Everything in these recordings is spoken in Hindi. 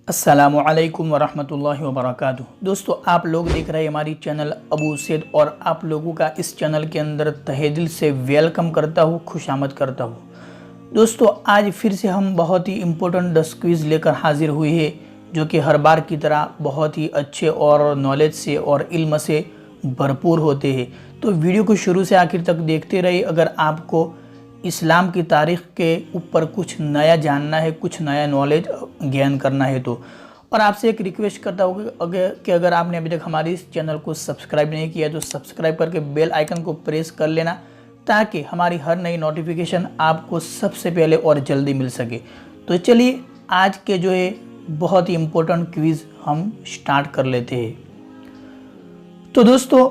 अस्सलामुअलैकुम वरहमतुल्लाहि वबरकातुहू। दोस्तों, आप लोग देख रहे हैं हमारी चैनल अबू सैद और आप लोगों का इस चैनल के अंदर तहे दिल से वेलकम करता हूँ, खुशामद करता हूँ। दोस्तों, आज फिर से हम बहुत ही इम्पोर्टेंट 10 क्विज़ लेकर हाजिर हुए हैं, जो कि हर बार की तरह बहुत ही अच्छे और नॉलेज से और इल्म से भरपूर होते हैं। तो वीडियो को शुरू से आखिर तक देखते रहिए। अगर आपको इस्लाम की तारीख़ के ऊपर कुछ नया जानना है, कुछ नया नॉलेज गेन करना है तो। और आपसे एक रिक्वेस्ट करता हूँ कि अगर आपने अभी तक हमारे इस चैनल को सब्सक्राइब नहीं किया तो सब्सक्राइब करके बेल आइकन को प्रेस कर लेना, ताकि हमारी हर नई नोटिफिकेशन आपको सबसे पहले और जल्दी मिल सके। तो चलिए आज के जो है बहुत ही इम्पोर्टेंट क्विज़ हम स्टार्ट कर लेते हैं। तो दोस्तों,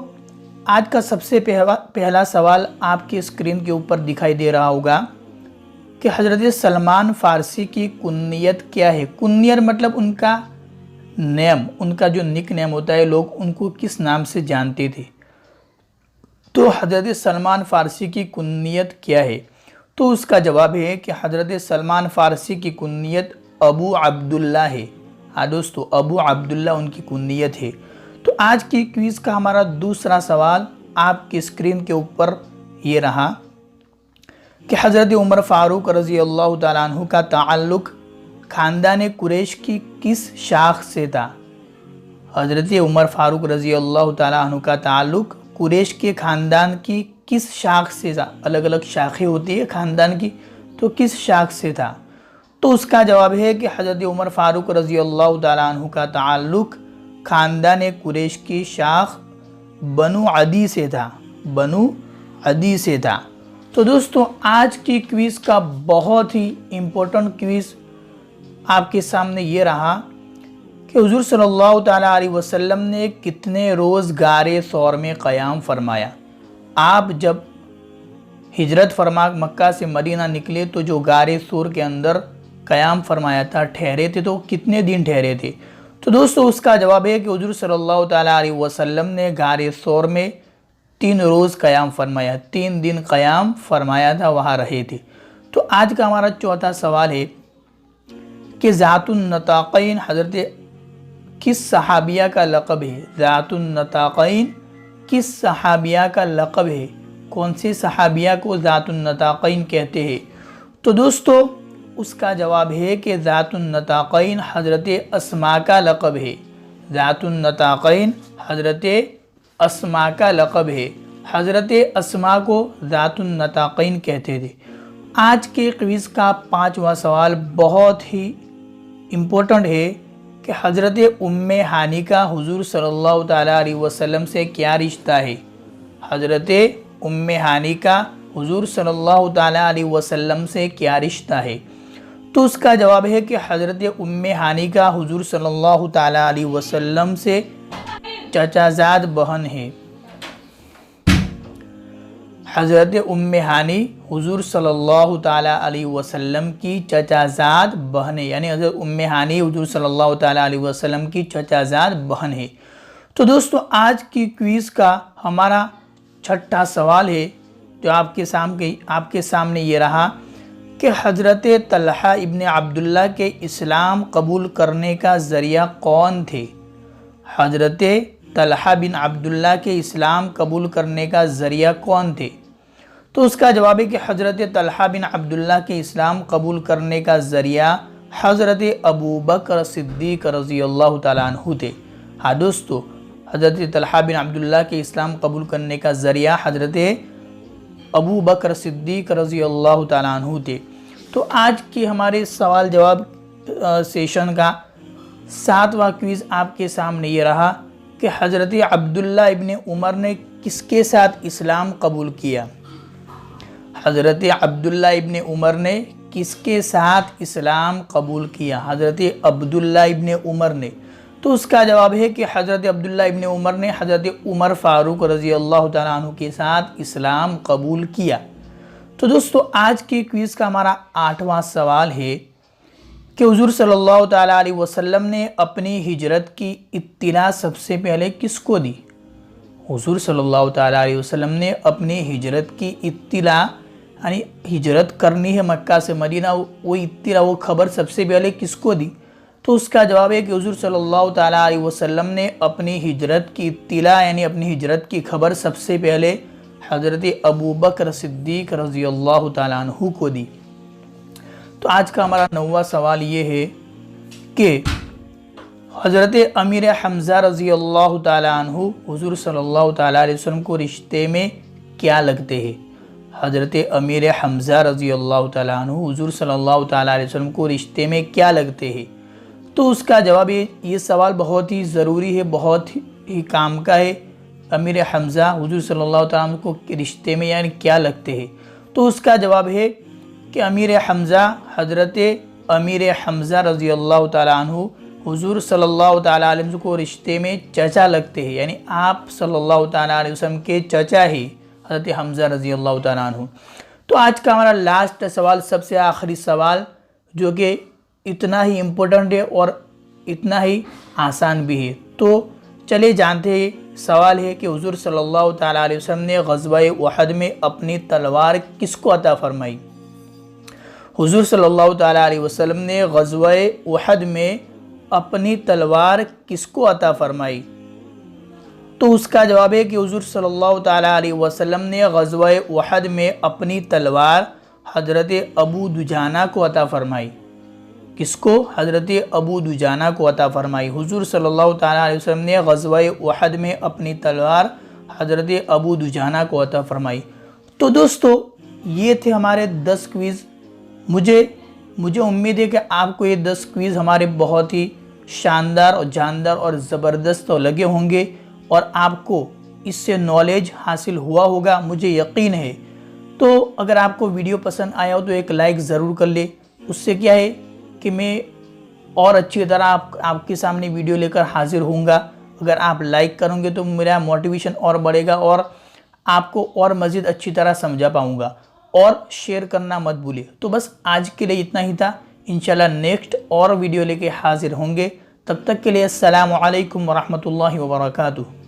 आज का सबसे पहला सवाल आपकी स्क्रीन के ऊपर दिखाई दे रहा होगा कि हज़रत सलमान फ़ारसी की कुन्नियत क्या है। कुन्नियत मतलब उनका नेम, उनका जो निक नेम होता है, लोग उनको किस नाम से जानते थे। तो हज़रत सलमान फ़ारसी की कुन्नियत क्या है? तो उसका जवाब है कि हज़रत सलमान फ़ारसी की कुन्नियत अबू अब्दुल्ला है। हाँ दोस्तों, अबू अब्दुल्ला उनकी कुन्नियत है। तो आज की क्विज़ का हमारा दूसरा सवाल आपकी स्क्रीन के ऊपर ये रहा कि हज़रत उमर फ़ारूक रज़ी अल्लाह तआला अन्हु का ताल्लुक़ ख़ानदान कुरैश की किस शाख से था। हज़रत उमर फ़ारूक रज़ी अल्लाह तआला अन्हु का ताल्लुक़ कुरैश के ख़ानदान की किस शाख से था। अलग अलग शाखें होती है ख़ानदान की, तो किस शाख से था। तो उसका जवाब है कि हज़रत उमर फ़ारूक रज़ी अल्लाह तआला अन्हु का ताल्लुक़ ख़ानदान कुरैश की शाख बनु अदी से था। बनु अदी से था। तो दोस्तों, आज की क्विज़ का बहुत ही इम्पोर्टेंट क्विज़ आपके सामने ये रहा कि हुज़ूर सल्लल्लाहु ताला अलैहि वसल्लम ने कितने रोज़ गारे सौर में क़याम फरमाया। आप जब हिजरत फरमा मक्का से मदीना निकले तो जो गारे सौर के अंदर क़याम फरमाया था, ठहरे थे, तो कितने दिन ठहरे थे। तो दोस्तों, उसका जवाब है कि हुज़ूर सल्लल्लाहु ताला अलैहि वसल्लम ने गारे सौर में 3 रोज़ क़याम फरमाया, 3 दिन क़याम फरमाया था, वहाँ रहे थे। तो आज का हमारा चौथा सवाल है कि ज़ातुन नताक़ैन हज़रत किस सहाबिया का लक़ब है। ज़ातुन नताक़ैन किस सहाबिया का लक़ब है। कौन से सहाबिया को ज़ातुन नताक़ैन कहते हैं। तो दोस्तों, उसका जवाब है कि ज़ातुन नताक़ैन हज़रत अस्मा का लक़ब है। ज़ातुन नताक़ैन हज़रत अस्मा का लक़ब है। हज़रत अस्मा को ज़ातुन नताक़ैन कहते थे। आज के क्विज़ का 5वां सवाल बहुत ही इम्पोर्टेंट है कि हज़रत उम्मे हानी का हुज़ूर सल्लल्लाहु ताला अलैहि वसल्लम से क्या रिश्ता है। हज़रत उम्मे हानी का हुज़ूर सल्लल्लाहु ताला अलैहि वसल्लम से क्या रिश्ता है। तो उसका जवाब है कि हज़रत उम्मे हानी का हुज़ूर सल्लल्लाहु ताला अलैहि वसल्लम से चचाज़ाद बहन है। हज़रत उम्मे हानी हुज़ूर सल्लल्लाहु ताला अलैहि वसल्लम की चचाज़ाद बहन है, यानी हज़रत उम्मे हानी हुज़ूर सल्लल्लाहु ताला अलैहि वसल्लम की चचाज़ाद बहन है। तो दोस्तों, आज की क्विज़ का हमारा छठा सवाल है जो आपके सामने ये रहा कि हज़रत तलहा इब्न अब्दुल्ला के इस्लाम कबूल करने का ज़रिया कौन थे। हज़रत तलहा बिन अब्दुल्ला के इस्लाम कबूल करने का ज़रिया कौन थे। तो उसका जवाब है कि हज़रत तलहा बिन अब्दुल्ला के इस्लाम कबूल करने का ज़रिया हज़रत अबू बकर सिद्दीक़ रज़ी अल्लाह तआला अन्हु थे। हाँ दोस्तों, हज़रत तलहा बिन अब्दुल्ला के इस्लाम कबूल करने का ज़रिया हज़रत अबू बकर सिद्दीक़ रज़ी अल्लाह तआला अन्हु थे। तो आज की हमारे सवाल जवाब सेशन का 7वां क्विज़ आपके सामने ये रहा कि हज़रत अब्दुल्ला इब्न उमर ने किसके साथ इस्लाम कबूल किया। हज़रत अब्दुल्ला इब्न उमर ने किसके साथ इस्लाम कबूल किया। हज़रत अब्दुल्ला इब्न उमर ने। तो उसका जवाब है कि हज़रत अब्दुल्ला इब्न उमर ने हज़रत उमर फ़ारूक रज़ी अल्लाह तआला अन्हु के साथ इस्लाम कबूल किया। तो दोस्तों, आज की क्विज़ का हमारा 8वां सवाल है कि हुज़ूर सल्लल्लाहु ताला अलैहि वसल्लम ने अपनी हिजरत की इत्तिला सबसे पहले किसको दी। हुज़ूर सल्लल्लाहु ताला अलैहि वसल्लम ने अपनी हिजरत की इत्तिला, यानी हिजरत करनी है मक्का से मदीना, वो इत्तिला, वो खबर सबसे पहले किसको दी। तो उसका जवाब है कि हुज़ूर सल्लल्लाहु ताला अलैहि वसल्लम ने अपनी हिजरत की इत्तिला यानी अपनी हिजरत की खबर सबसे पहले हज़रत अबू बकर सिद्दीक़ रज़ियल्लाहु ताला अन्हु को दी। तो आज का हमारा 9वां सवाल ये है कि हज़रत अमीर हमज़ा रज़ियल्लाहु ताला अन्हु हुज़ूर सल्लल्लाहु ताला अलैहि वसल्लम को रिश्ते में क्या लगते हैं। हज़रत अमीर हमज़ा रज़ियल्लाहु ताला अन्हु हुज़ूर सल्लल्लाहु ताला अलैहि वसल्लम को रिश्ते में क्या लगते हैं। तो उसका जवाब ये सवाल बहुत ही ज़रूरी है, बहुत ही काम का है। अमीर हमज़ा हुज़ूर सल्लल्लाहु ताला अलैहि वसल्लम को रिश्ते में यानी क्या लगते हैं। तो उसका जवाब है कि अमीर हमज़ा हज़रत अमीर हमज़ा रज़ियल्लाहु ताला अन्हु हुज़ूर सल्लल्लाहु ताला अलैहि वसल्लम को रिश्ते में चचा लगते हैं, यानी आप सल्लल्लाहु ताला अलैहि वसल्लम के चचा ही हज़रत हमज़ा रज़ियल्लाहु ताला अन्हु। तो आज का हमारा लास्ट सवाल, सबसे आखिरी सवाल, जो कि इतना ही इम्पोर्टेंट है और इतना ही आसान भी है। तो चले जानते हैं। सवाल है कि हुज़ूर सल्लल्लाहु ताला अलैहि वसल्लम ने ग़ज़वा उहद में अपनी तलवार किसको अता फ़रमाई। हुज़ूर सल्लल्लाहु ताला अलैहि वसल्लम ने ग़ज़वा उहद में अपनी तलवार किसको अता फ़रमाई। तो उसका जवाब है कि हुज़ूर सल्लल्लाहु ताला अलैहि वसल्लम ने ग़ज़वा उहद में अपनी तलवार हज़रत अबू दुजाना को अता फ़रमाई। किसको? हज़रत अबू दुजाना को अता फ़रमाई। हुज़ूर सल्लल्लाहु ताला अलैहि वसल्लम ने ग़ज़वा उहद में अपनी तलवार हज़रत अबू दुजाना को अता फ़रमाई। तो दोस्तों ये थे हमारे 10 क्विज़। मुझे उम्मीद है कि आपको ये 10 क्विज़ हमारे बहुत ही शानदार और जानदार और ज़बरदस्त लगे होंगे और आपको इससे नॉलेज हासिल हुआ होगा, मुझे यकीन है। तो अगर आपको वीडियो पसंद आया हो तो एक लाइक ज़रूर कर ले। उससे क्या है कि मैं और अच्छी तरह आपके सामने वीडियो लेकर हाजिर होऊंगा। अगर आप लाइक करोगे तो मेरा मोटिवेशन और बढ़ेगा और आपको और मज़ीद अच्छी तरह समझा पाऊंगा। और शेयर करना मत भूलिए। तो बस आज के लिए इतना ही था। इंशाल्लाह नेक्स्ट और वीडियो लेके हाजिर होंगे। तब तक के लिए अस्सलामु अलैकुम वरहमतुल्लाहि वबरकातुहू।